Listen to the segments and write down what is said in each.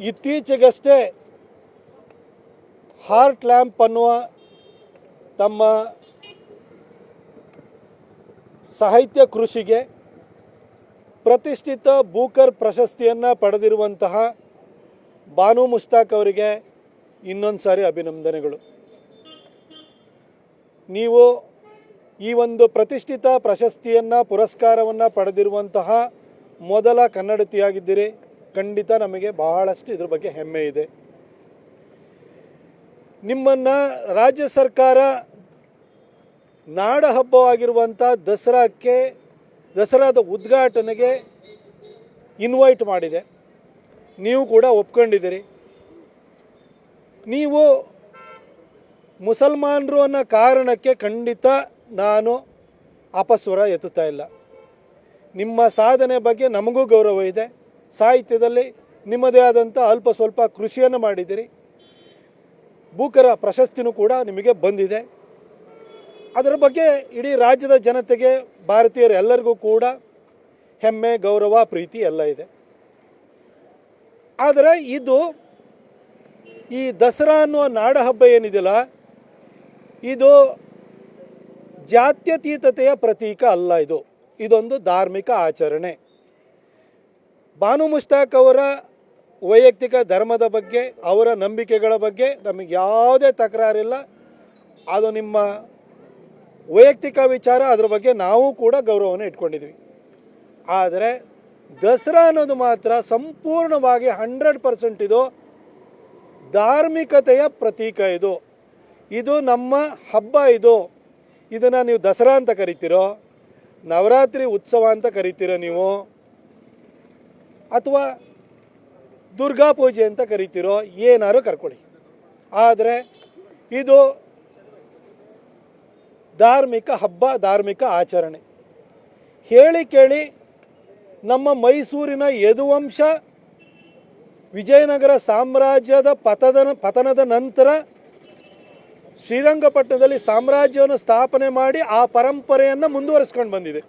ಇತ್ತೀಚೆಗಷ್ಟೇ heart lamp ಅನ್ನುವ ತಮ್ಮ ಸಾಹಿತ್ಯ ಕೃಷಿಗೆ ಪ್ರತಿಷ್ಠಿತ ಬೂಕರ್ ಪ್ರಶಸ್ತಿಯನ್ನು ಪಡೆದಿರುವಂತಹ ಬಾನು ಮುಷ್ತಾಕ್ ಅವರಿಗೆ ಇನ್ನೊಂದು ಸಾರಿ ಅಭಿನಂದನೆಗಳು. ನೀವು ಈ ಒಂದು ಪ್ರತಿಷ್ಠಿತ ಪ್ರಶಸ್ತಿಯನ್ನು ಪುರಸ್ಕಾರವನ್ನು ಪಡೆದಿರುವಂತಹ ಮೊದಲ ಕನ್ನಡತಿಯಾಗಿದ್ದೀರಿ. ಖಂಡಿತ ನಮಗೆ ಬಹಳಷ್ಟು ಇದ್ರ ಬಗ್ಗೆ ಹೆಮ್ಮೆ ಇದೆ. ನಿಮ್ಮನ್ನು ರಾಜ್ಯ ಸರ್ಕಾರ ನಾಡ ಹಬ್ಬವಾಗಿರುವಂಥ ದಸರಾದ ಉದ್ಘಾಟನೆಗೆ ಇನ್ವೈಟ್ ಮಾಡಿದೆ. ನೀವು ಕೂಡ ಒಪ್ಕೊಂಡಿದ್ದೀರಿ. ನೀವು ಮುಸಲ್ಮಾನರು ಅನ್ನೋ ಕಾರಣಕ್ಕೆ ಖಂಡಿತ ನಾನು ಅಪಸ್ವರ ಎತ್ತುತ್ತಾ ಇಲ್ಲ. ನಿಮ್ಮ ಸಾಧನೆ ಬಗ್ಗೆ ನಮಗೂ ಗೌರವ ಇದೆ. ಸಾಹಿತ್ಯದಲ್ಲಿ ನಿಮ್ಮದೇ ಆದಂಥ ಅಲ್ಪ ಸ್ವಲ್ಪ ಕೃಷಿಯನ್ನು ಮಾಡಿದ್ದೀರಿ. ಬೂಕರ ಪ್ರಶಸ್ತಿನೂ ಕೂಡ ನಿಮಗೆ ಬಂದಿದೆ. ಅದರ ಬಗ್ಗೆ ಇಡೀ ರಾಜ್ಯದ ಜನತೆಗೆ, ಭಾರತೀಯರು ಎಲ್ಲರಿಗೂ ಕೂಡ ಹೆಮ್ಮೆ, ಗೌರವ, ಪ್ರೀತಿ ಎಲ್ಲ ಇದೆ. ಆದರೆ ಇದು ಈ ದಸರಾ ಅನ್ನುವ ನಾಡಹಬ್ಬ ಏನಿದೆಯಲ್ಲ, ಇದು ಜಾತ್ಯತೀತತೆಯ ಪ್ರತೀಕ ಅಲ್ಲ. ಇದೊಂದು ಧಾರ್ಮಿಕ ಆಚರಣೆ. ಬಾನು ಮುಷ್ತಾಕ್ ಅವರ ವೈಯಕ್ತಿಕ ಧರ್ಮದ ಬಗ್ಗೆ, ಅವರ ನಂಬಿಕೆಗಳ ಬಗ್ಗೆ ನಮಗೆ ಯಾವುದೇ ತಕರಾರಿಲ್ಲ. ಅದು ನಿಮ್ಮ ವೈಯಕ್ತಿಕ ವಿಚಾರ. ಅದರ ಬಗ್ಗೆ ನಾವು ಕೂಡ ಗೌರವವನ್ನು ಇಟ್ಕೊಂಡಿದ್ವಿ. ಆದರೆ ದಸರಾ ಅನ್ನೋದು ಮಾತ್ರ ಸಂಪೂರ್ಣವಾಗಿ 100% ಇದು ಧಾರ್ಮಿಕತೆಯ ಪ್ರತೀಕ. ಇದು ನಮ್ಮ ಹಬ್ಬ. ಇದನ್ನು ನೀವು ದಸರಾ ಅಂತ ಕರಿತೀರೋ, ನವರಾತ್ರಿ ಉತ್ಸವ ಅಂತ ಕರಿತೀರೋ ನೀವು, ಅಥವಾ ದುರ್ಗಾ ಪೂಜೆ ಅಂತ ಕರಿತೀರೋ, ಏನಾದ್ರು ಕರ್ಕೊಳ್ಳಿ. ಆದರೆ ಇದು ಧಾರ್ಮಿಕ ಹಬ್ಬ, ಧಾರ್ಮಿಕ ಆಚರಣೆ. ಹೇಳಿ ಕೇಳಿ ನಮ್ಮ ಮೈಸೂರಿನ ಯದುವಂಶ ವಿಜಯನಗರ ಸಾಮ್ರಾಜ್ಯದ ಪತನದ ನಂತರ ಶ್ರೀರಂಗಪಟ್ಟಣದಲ್ಲಿ ಸಾಮ್ರಾಜ್ಯವನ್ನು ಸ್ಥಾಪನೆ ಮಾಡಿ ಆ ಪರಂಪರೆಯನ್ನು ಮುಂದುವರಿಸ್ಕೊಂಡು ಬಂದಿದೆ.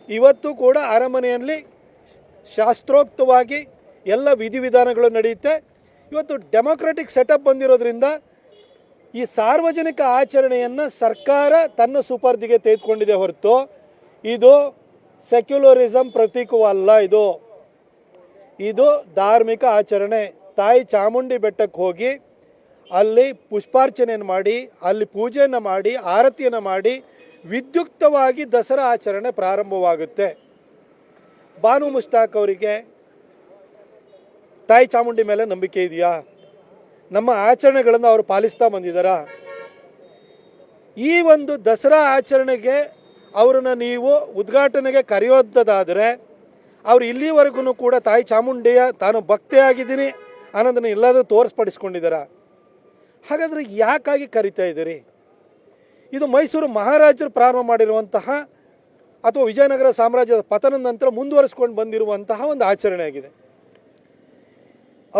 ಇವತ್ತು ಕೂಡ ಅರಮನೆಯಲ್ಲಿ ಶಾಸ್ತ್ರೋಕ್ತವಾಗಿ ಎಲ್ಲ ವಿಧಿವಿಧಾನಗಳು ನಡೆಯುತ್ತೆ. ಇವತ್ತು ಡೆಮೊಕ್ರೆಟಿಕ್ ಸೆಟಪ್ ಬಂದಿರೋದ್ರಿಂದ ಈ ಸಾರ್ವಜನಿಕ ಆಚರಣೆಯನ್ನು ಸರ್ಕಾರ ತನ್ನ ಸುಪರ್ದಿಗೆ ತೆಗೆದುಕೊಂಡಿದೆ ಹೊರತು ಇದು ಸೆಕ್ಯುಲರಿಸಮ್ ಪ್ರತೀಕವಲ್ಲ. ಇದು ಧಾರ್ಮಿಕ ಆಚರಣೆ. ತಾಯಿ ಚಾಮುಂಡಿ ಬೆಟ್ಟಕ್ಕೆ ಹೋಗಿ ಅಲ್ಲಿ ಪುಷ್ಪಾರ್ಚನೆಯನ್ನು ಮಾಡಿ, ಅಲ್ಲಿ ಪೂಜೆಯನ್ನು ಮಾಡಿ, ಆರತಿಯನ್ನು ಮಾಡಿ ವಿದ್ಯುಕ್ತವಾಗಿ ದಸರಾ ಆಚರಣೆ ಪ್ರಾರಂಭವಾಗುತ್ತೆ. ಬಾನು ಮುಷ್ತಾಕ್ ಅವರಿಗೆ ತಾಯಿ ಚಾಮುಂಡಿ ಮೇಲೆ ನಂಬಿಕೆ ಇದೆಯಾ? ನಮ್ಮ ಆಚರಣೆಗಳನ್ನು ಅವರು ಪಾಲಿಸ್ತಾ ಬಂದಿದ್ದಾರಾ? ಈ ಒಂದು ದಸರಾ ಆಚರಣೆಗೆ ಅವರನ್ನು ನೀವು ಉದ್ಘಾಟನೆಗೆ ಕರೆಯೋದಾದರೆ ಅವರು ಇಲ್ಲಿವರೆಗೂ ಕೂಡ ತಾಯಿ ಚಾಮುಂಡಿಯ ತಾನು ಭಕ್ತೆಯಾಗಿದ್ದೀನಿ ಅನ್ನೋದನ್ನು ಎಲ್ಲಾದರೂ ತೋರಿಸ್ಪಡಿಸ್ಕೊಂಡಿದ್ದಾರಾ? ಹಾಗಾದರೆ ಯಾಕಾಗಿ ಕರಿತಾ ಇದ್ದೀರಿ? ಇದು ಮೈಸೂರು ಮಹಾರಾಜರು ಪ್ರಾರಂಭ ಮಾಡಿರುವಂತಹ ಅಥವಾ ವಿಜಯನಗರ ಸಾಮ್ರಾಜ್ಯದ ಪತನದ ನಂತರ ಮುಂದುವರಿಸ್ಕೊಂಡು ಬಂದಿರುವಂತಹ ಒಂದು ಆಚರಣೆ ಆಗಿದೆ.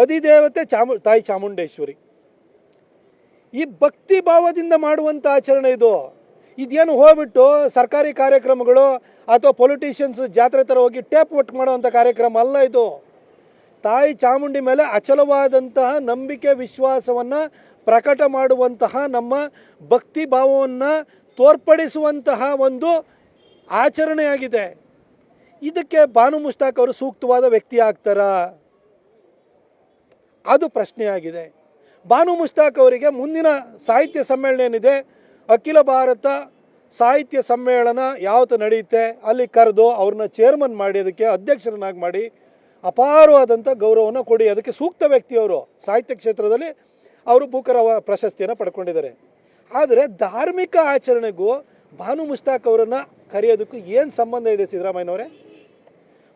ಅಧಿದೇವತೆ ತಾಯಿ ಚಾಮುಂಡೇಶ್ವರಿ. ಈ ಭಕ್ತಿ ಭಾವದಿಂದ ಮಾಡುವಂಥ ಆಚರಣೆ ಇದೇನು ಹೋಗ್ಬಿಟ್ಟು ಸರ್ಕಾರಿ ಕಾರ್ಯಕ್ರಮಗಳು ಅಥವಾ ಪೊಲಿಟಿಷಿಯನ್ಸ್ ಜಾತ್ರೆ ಥರ ಹೋಗಿ ಟೇಪ್ ಒಟ್ಟು ಮಾಡುವಂಥ ಕಾರ್ಯಕ್ರಮ ಅಲ್ಲ. ಇದು ತಾಯಿ ಚಾಮುಂಡಿ ಮೇಲೆ ಅಚಲವಾದಂತಹ ನಂಬಿಕೆ, ವಿಶ್ವಾಸವನ್ನು ಪ್ರಕಟ ಮಾಡುವಂತಹ, ನಮ್ಮ ಭಕ್ತಿ ಭಾವವನ್ನು ತೋರ್ಪಡಿಸುವಂತಹ ಒಂದು ಆಚರಣೆಯಾಗಿದೆ. ಇದಕ್ಕೆ ಬಾನು ಮುಷ್ತಾಕ್ ಅವರು ಸೂಕ್ತವಾದ ವ್ಯಕ್ತಿ ಆಗ್ತಾರಾ? ಅದು ಪ್ರಶ್ನೆಯಾಗಿದೆ. ಬಾನು ಮುಷ್ತಾಕ್ ಅವರಿಗೆ ಮುಂದಿನ ಸಾಹಿತ್ಯ ಸಮ್ಮೇಳನ ಏನಿದೆ, ಅಖಿಲ ಭಾರತ ಸಾಹಿತ್ಯ ಸಮ್ಮೇಳನ ಯಾವತ್ತು ನಡೆಯುತ್ತೆ ಅಲ್ಲಿ ಕರೆದು ಅವ್ರನ್ನ ಚೇರ್ಮನ್ ಮಾಡಿ, ಅದಕ್ಕೆ ಅಧ್ಯಕ್ಷರನ್ನಾಗಿ ಮಾಡಿ ಅಪಾರವಾದಂಥ ಗೌರವವನ್ನು ಕೊಡಿ. ಅದಕ್ಕೆ ಸೂಕ್ತ ವ್ಯಕ್ತಿಯವರು. ಸಾಹಿತ್ಯ ಕ್ಷೇತ್ರದಲ್ಲಿ ಅವರು ಬೂಕರ್ ಪ್ರಶಸ್ತಿಯನ್ನು ಪಡ್ಕೊಂಡಿದ್ದಾರೆ. ಆದರೆ ಧಾರ್ಮಿಕ ಆಚರಣೆಗೂ ಬಾನು ಮುಷ್ತಾಕ್ ಅವರನ್ನು ಕರೆಯೋದಕ್ಕೂ ಏನು ಸಂಬಂಧ ಇದೆ ಸಿದ್ದರಾಮಯ್ಯನವರೇ?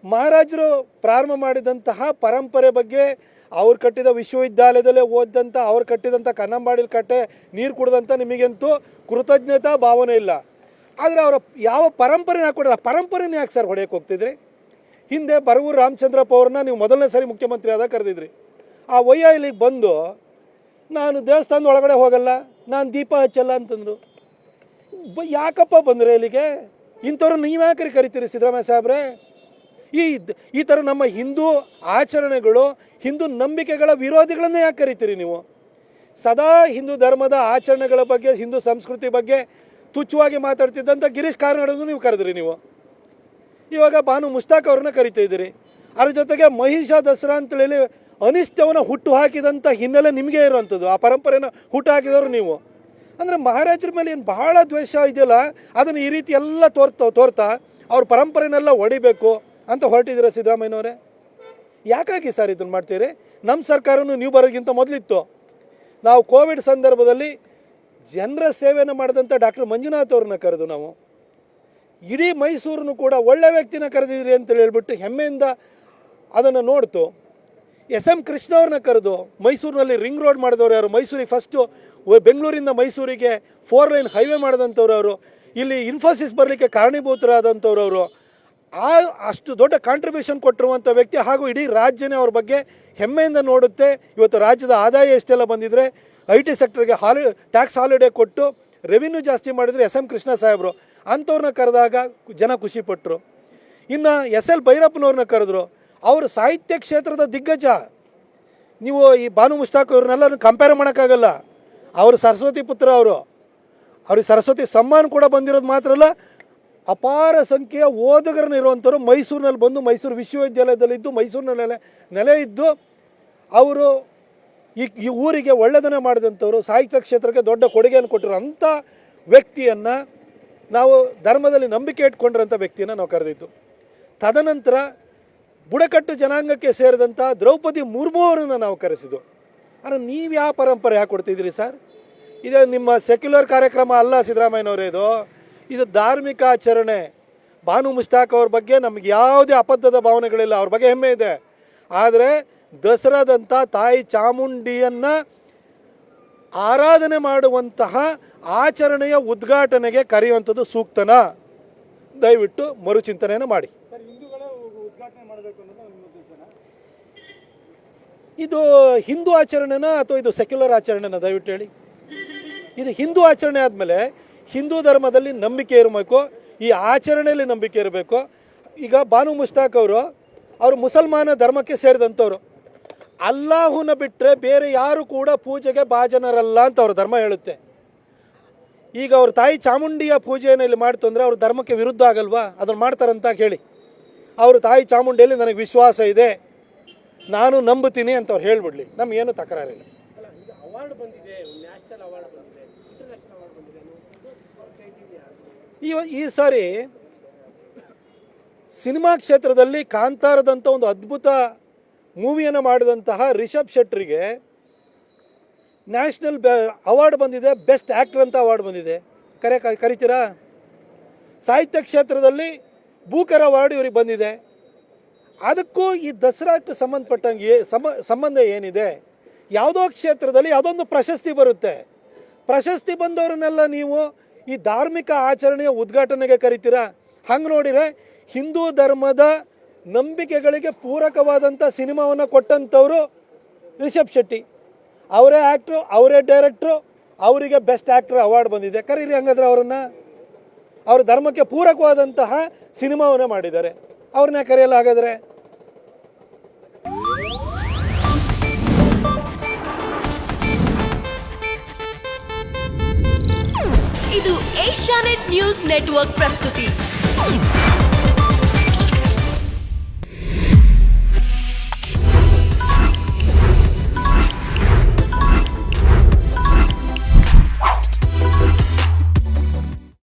ಮಹಾರಾಜರು ಪ್ರಾರಂಭ ಮಾಡಿದಂತಹ ಪರಂಪರೆ ಬಗ್ಗೆ, ಅವ್ರು ಕಟ್ಟಿದ ವಿಶ್ವವಿದ್ಯಾಲಯದಲ್ಲೇ ಓದಿದಂಥ, ಅವ್ರು ಕಟ್ಟಿದಂಥ ಕನ್ನಂಬಾಡಿಲಿ ಕಟ್ಟೆ ನೀರು ಕುಡಿದಂಥ ನಿಮಗಂತೂ ಕೃತಜ್ಞತಾ ಭಾವನೆ ಇಲ್ಲ. ಆದರೆ ಅವರ ಯಾವ ಪರಂಪರೆನ ಹಾಕೊಡಿಲ್ಲ. ಪರಂಪರೆನ ಯಾಕೆ ಸರ್ ಹೊಡೆಯೋಕ್ಕೆ ಹೋಗ್ತಿದ್ರಿ? ಹಿಂದೆ ಬರಗೂರು ರಾಮಚಂದ್ರಪ್ಪ ಅವ್ರನ್ನ ನೀವು ಮೊದಲನೇ ಸಾರಿ ಮುಖ್ಯಮಂತ್ರಿ ಆದಾಗ ಕರೆದಿದ್ರಿ. ಆ ವಯ್ಯ ಇಲ್ಲಿಗೆ ಬಂದು ನಾನು ದೇವಸ್ಥಾನದ ಒಳಗಡೆ ಹೋಗಲ್ಲ, ನಾನು ದೀಪ ಹಚ್ಚಲ್ಲ ಅಂತಂದರು. ಯಾಕಪ್ಪ ಬಂದರೆ ಇಲ್ಲಿಗೆ? ಇಂಥವ್ರು ನೀವು ಯಾಕೆ ಕರಿತೀರಿ ಸಿದ್ದರಾಮಯ್ಯ ಸಾಹೇಬ್ರೆ? ಈ ಥರ ನಮ್ಮ ಹಿಂದೂ ಆಚರಣೆಗಳು, ಹಿಂದೂ ನಂಬಿಕೆಗಳ ವಿರೋಧಿಗಳನ್ನೇ ಯಾಕೆ ಕರಿತೀರಿ ನೀವು? ಸದಾ ಹಿಂದೂ ಧರ್ಮದ ಆಚರಣೆಗಳ ಬಗ್ಗೆ, ಹಿಂದೂ ಸಂಸ್ಕೃತಿ ಬಗ್ಗೆ ತುಚ್ಛವಾಗಿ ಮಾತಾಡ್ತಿದ್ದಂಥ ಗಿರೀಶ್ ಕಾರ್ನಾಡನ್ನು ನೀವು ಕರೆದ್ರಿ. ನೀವು ಇವಾಗ ಬಾನು ಮುಷ್ತಾಕ್ ಅವ್ರನ್ನ ಕರಿತಾ ಇದ್ದೀರಿ. ಅದ್ರ ಜೊತೆಗೆ ಮಹಿಷ ದಸರಾ ಅಂತೇಳಿ ಅನಿಷ್ಟವನ್ನು ಹುಟ್ಟು ಹಾಕಿದಂಥ ಹಿನ್ನೆಲೆ ನಿಮಗೆ ಇರುವಂಥದ್ದು, ಆ ಪರಂಪರೆನ ಹುಟ್ಟು ಹಾಕಿದವರು ನೀವು. ಅಂದರೆ ಮಹಾರಾಜರ ಮೇಲೆ ಏನು ಬಹಳ ದ್ವೇಷ ಇದೆಯಲ್ಲ, ಅದನ್ನು ಈ ರೀತಿ ಎಲ್ಲ ತೋರ್ತಾ ಅವ್ರ ಪರಂಪರೆನೆಲ್ಲ ಹೊಡಿಬೇಕು ಅಂತ ಹೊರಟಿದ್ದೀರ ಸಿದ್ದರಾಮಯ್ಯನವರೇ. ಯಾಕಾಗಿ ಸರ್ ಇದನ್ನು ಮಾಡ್ತೀರಿ? ನಮ್ಮ ಸರ್ಕಾರನೂ ನೀವು ಬರೋದಕ್ಕಿಂತ ಮೊದಲಿತ್ತು. ನಾವು ಕೋವಿಡ್ ಸಂದರ್ಭದಲ್ಲಿ ಜನರ ಸೇವೆಯನ್ನು ಮಾಡಿದಂಥ ಡಾಕ್ಟರ್ ಮಂಜುನಾಥ್ ಅವ್ರನ್ನ ಕರೆದು, ನಾವು ಇಡೀ ಮೈಸೂರನ್ನು ಕೂಡ ಒಳ್ಳೆ ವ್ಯಕ್ತಿನ ಕರೆದಿದ್ರಿ ಅಂತೇಳಿ ಹೇಳ್ಬಿಟ್ಟು ಹೆಮ್ಮೆಯಿಂದ ಅದನ್ನು ನೋಡ್ತು. SM ಕೃಷ್ಣ ಅವ್ರನ್ನ ಕರೆದು ಮೈಸೂರಿನಲ್ಲಿ ರಿಂಗ್ ರೋಡ್ ಮಾಡಿದವರು ಯಾರು? ಮೈಸೂರಿಗೆ ಫಸ್ಟು ಬೆಂಗಳೂರಿಂದ ಮೈಸೂರಿಗೆ 4 ಲೈನ್ ಹೈವೇ ಮಾಡಿದಂಥವ್ರು ಅವರು. ಇಲ್ಲಿ ಇನ್ಫೋಸಿಸ್ ಬರಲಿಕ್ಕೆ ಕಾರಣೀಭೂತರಾದಂಥವ್ರು ಅವರು. ಅಷ್ಟು ದೊಡ್ಡ ಕಾಂಟ್ರಿಬ್ಯೂಷನ್ ಕೊಟ್ಟಿರುವಂಥ ವ್ಯಕ್ತಿ. ಹಾಗೂ ಇಡೀ ರಾಜ್ಯನೇ ಅವ್ರ ಬಗ್ಗೆ ಹೆಮ್ಮೆಯಿಂದ ನೋಡುತ್ತೆ. ಇವತ್ತು ರಾಜ್ಯದ ಆದಾಯ ಎಷ್ಟೆಲ್ಲ ಬಂದಿದ್ರೆ, IT ಸೆಕ್ಟರ್ಗೆ ಟ್ಯಾಕ್ಸ್ ಹಾಲಿಡೇ ಕೊಟ್ಟು ರೆವಿನ್ಯೂ ಜಾಸ್ತಿ ಮಾಡಿದರೆ SM ಕೃಷ್ಣ ಸಾಹೇಬರು. ಅಂಥವ್ರನ್ನ ಕರೆದಾಗ ಜನ ಖುಷಿಪಟ್ಟರು. ಇನ್ನು SL ಭೈರಪ್ಪನವ್ರನ್ನ ಕರೆದ್ರು. ಅವರು ಸಾಹಿತ್ಯ ಕ್ಷೇತ್ರದ ದಿಗ್ಗಜ. ನೀವು ಈ ಬಾನು ಮುಷ್ತಾಕ್ ಅವ್ರನ್ನೆಲ್ಲ ಕಂಪೇರ್ ಮಾಡೋಕ್ಕಾಗಲ್ಲ. ಅವರು ಸರಸ್ವತಿ ಪುತ್ರ. ಅವ್ರಿಗೆ ಸರಸ್ವತಿ ಸಮ್ಮಾನ ಕೂಡ ಬಂದಿರೋದು ಮಾತ್ರ ಅಲ್ಲ, ಅಪಾರ ಸಂಖ್ಯೆಯ ಓದುಗರನ್ನಿರುವಂಥವ್ರು ಮೈಸೂರಿನಲ್ಲಿ ಬಂದು ಮೈಸೂರು ವಿಶ್ವವಿದ್ಯಾಲಯದಲ್ಲಿದ್ದು ಮೈಸೂರಿನ ನೆಲೆ ಇದ್ದು ಅವರು ಈ ಊರಿಗೆ ಒಳ್ಳೆಯದನ್ನೇ ಮಾಡಿದಂಥವ್ರು, ಸಾಹಿತ್ಯ ಕ್ಷೇತ್ರಕ್ಕೆ ದೊಡ್ಡ ಕೊಡುಗೆಯನ್ನು ಕೊಟ್ಟಿರೋ ಅಂಥ ವ್ಯಕ್ತಿಯನ್ನು ನಾವು ಧರ್ಮದಲ್ಲಿ ನಂಬಿಕೆ ಇಟ್ಕೊಂಡಿರೋಂಥ ವ್ಯಕ್ತಿಯನ್ನು ನಾವು ಕರೆದಿದ್ದು. ತದನಂತರ ಬುಡಕಟ್ಟು ಜನಾಂಗಕ್ಕೆ ಸೇರಿದಂಥ ದ್ರೌಪದಿ ಮುರ್ಮು ಅವರನ್ನು ನಾವು ಕರೆಸಿದ್ದು. ಆದರೆ ನೀವು ಯಾವ ಪರಂಪರೆ ಯಾಕೆ ಕೊಡ್ತಿದ್ದೀರಿ ಸರ್? ಇದು ನಿಮ್ಮ ಸೆಕ್ಯುಲರ್ ಕಾರ್ಯಕ್ರಮ ಅಲ್ಲ ಸಿದ್ದರಾಮಯ್ಯನವರೇ. ಇದು ಧಾರ್ಮಿಕ ಆಚರಣೆ. ಬಾನು ಮುಷ್ತಾಕ್ ಅವ್ರ ಬಗ್ಗೆ ನಮಗೆ ಯಾವುದೇ ಅಬದ್ಧದ ಭಾವನೆಗಳಿಲ್ಲ, ಅವ್ರ ಬಗ್ಗೆ ಹೆಮ್ಮೆ ಇದೆ. ಆದರೆ ದಸರಾದಂಥ ತಾಯಿ ಚಾಮುಂಡಿಯನ್ನು ಆರಾಧನೆ ಮಾಡುವಂತಹ ಆಚರಣೆಯ ಉದ್ಘಾಟನೆಗೆ ಕರೆಯುವಂಥದ್ದು ಸೂಕ್ತನಾ? ದಯವಿಟ್ಟು ಮರುಚಿಂತನೆಯನ್ನು ಮಾಡಿ. ಇದು ಹಿಂದೂ ಆಚರಣೆನಾ ಅಥವಾ ಇದು ಸೆಕ್ಯುಲರ್ ಆಚರಣೆನಾ? ದಯವಿಟ್ಟು ಹೇಳಿ. ಇದು ಹಿಂದೂ ಆಚರಣೆ ಆದಮೇಲೆ ಹಿಂದೂ ಧರ್ಮದಲ್ಲಿ ನಂಬಿಕೆ ಇರಬೇಕು, ಈ ಆಚರಣೆಯಲ್ಲಿ ನಂಬಿಕೆ ಇರಬೇಕು. ಈಗ ಬಾನು ಮುಷ್ತಾಕ್ ಅವರು ಮುಸಲ್ಮಾನ ಧರ್ಮಕ್ಕೆ ಸೇರಿದಂಥವ್ರು. ಅಲ್ಲಾಹುನ ಬಿಟ್ಟರೆ ಬೇರೆ ಯಾರು ಕೂಡ ಪೂಜೆಗೆ ಭಾಜನರಲ್ಲ ಅಂತ ಅವ್ರ ಧರ್ಮ ಹೇಳುತ್ತೆ. ಈಗ ಅವ್ರ ತಾಯಿ ಚಾಮುಂಡಿಯ ಪೂಜೆಯನ್ನು ಇಲ್ಲಿ ಮಾಡ್ತು ಅಂದರೆ ಅವ್ರ ಧರ್ಮಕ್ಕೆ ವಿರುದ್ಧ ಆಗಲ್ವಾ? ಅದನ್ನು ಮಾಡ್ತಾರಂತ ಹೇಳಿ. ಅವರು ತಾಯಿ ಚಾಮುಂಡಿಯಲ್ಲಿ ನನಗೆ ವಿಶ್ವಾಸ ಇದೆ, ನಾನು ನಂಬುತ್ತೀನಿ ಅಂತ ಅವ್ರು ಹೇಳ್ಬಿಡ್ಲಿ, ನಮಗೇನು ತಕರಾರಿಲ್ಲ. ಈ ಸಾರಿ ಸಿನಿಮಾ ಕ್ಷೇತ್ರದಲ್ಲಿ ಕಾಂತಾರದಂಥ ಒಂದು ಅದ್ಭುತ ಮೂವಿಯನ್ನು ಮಾಡಿದಂತಹ ರಿಷಬ್ ಶೆಟ್ಟರಿಗೆ ನ್ಯಾಷನಲ್ ಅವಾರ್ಡ್ ಬಂದಿದೆ, ಬೆಸ್ಟ್ ಆ್ಯಕ್ಟರ್ ಅಂತ ಅವಾರ್ಡ್ ಬಂದಿದೆ. ಕರಿತೀರಾ? ಸಾಹಿತ್ಯ ಕ್ಷೇತ್ರದಲ್ಲಿ ಬೂಕರ್ ಅವಾರ್ಡ್ ಇವ್ರಿಗೆ ಬಂದಿದೆ. ಅದಕ್ಕೂ ಈ ದಸರಾಕ್ಕೆ ಸಂಬಂಧಪಟ್ಟಂಗೆ ಸಂಬಂಧ ಏನಿದೆ? ಯಾವುದೋ ಕ್ಷೇತ್ರದಲ್ಲಿ ಯಾವುದೊಂದು ಪ್ರಶಸ್ತಿ ಬರುತ್ತೆ. ಪ್ರಶಸ್ತಿ ಬಂದವರನ್ನೆಲ್ಲ ನೀವು ಈ ಧಾರ್ಮಿಕ ಆಚರಣೆಯ ಉದ್ಘಾಟನೆಗೆ ಕರಿತೀರಾ? ಹಂಗೆ ನೋಡಿದರೆ ಹಿಂದೂ ಧರ್ಮದ ನಂಬಿಕೆಗಳಿಗೆ ಪೂರಕವಾದಂಥ ಸಿನಿಮಾವನ್ನು ಕೊಟ್ಟಂಥವರು ರಿಷಬ್ ಶೆಟ್ಟಿ. ಅವರೇ ಆ್ಯಕ್ಟ್ರು, ಅವರೇ ಡೈರೆಕ್ಟ್ರು, ಅವರಿಗೆ ಬೆಸ್ಟ್ ಆ್ಯಕ್ಟರ್ ಅವಾರ್ಡ್ ಬಂದಿದೆ. ಕರೀರಿ ಹಂಗಾದ್ರೆ ಅವರನ್ನು. ಅವ್ರ ಧರ್ಮಕ್ಕೆ ಪೂರಕವಾದಂತಹ ಸಿನಿಮಾವನ್ನು ಮಾಡಿದ್ದಾರೆ, ಅವ್ರನ್ನ ಕರೆಯಲ್ಲ ಹಾಗಾದರೆ? ಇದು ಏಷ್ಯಾನೆಟ್ ನ್ಯೂಸ್ ನೆಟ್ವರ್ಕ್ ಪ್ರಸ್ತುತಿ.